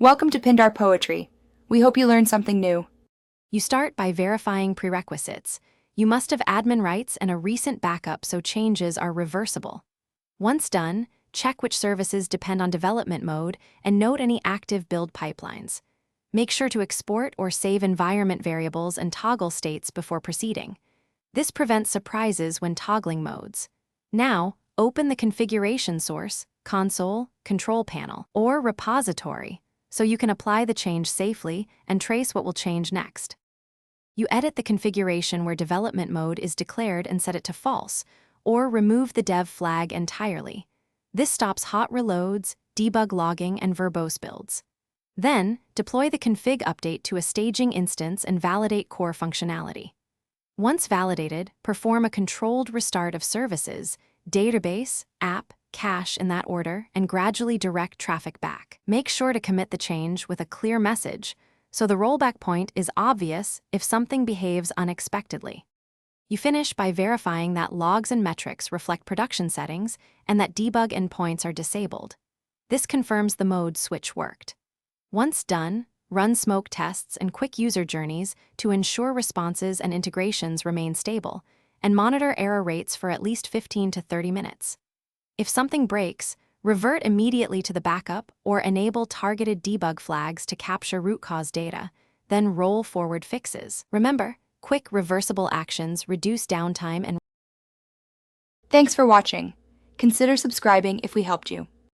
Welcome to Pindar Poetry. We hope you learned something new. You start by verifying prerequisites. You must have admin rights and a recent backup so changes are reversible. Once done, check which services depend on development mode and note any active build pipelines. Make sure to export or save environment variables and toggle states before proceeding. This prevents surprises when toggling modes. Now, open the configuration source, console, control panel, or repository so you can apply the change safely and trace what will change next. You edit the configuration where development mode is declared and set it to false, or remove the dev flag entirely. This stops hot reloads, debug logging, and verbose builds. Then, deploy the config update to a staging instance and validate core functionality. Once validated, perform a controlled restart of services, database, app, cache in that order, and gradually direct traffic back. Make sure to commit the change with a clear message, so the rollback point is obvious if something behaves unexpectedly. You finish by verifying that logs and metrics reflect production settings and that debug endpoints are disabled. This confirms the mode switch worked. Once done, run smoke tests and quick user journeys to ensure responses and integrations remain stable, and monitor error rates for at least 15 to 30 minutes. If something breaks, revert immediately to the backup or enable targeted debug flags to capture root cause data, then roll forward fixes. Remember, quick reversible actions reduce downtime and Thanks for watching. Consider subscribing if we helped you.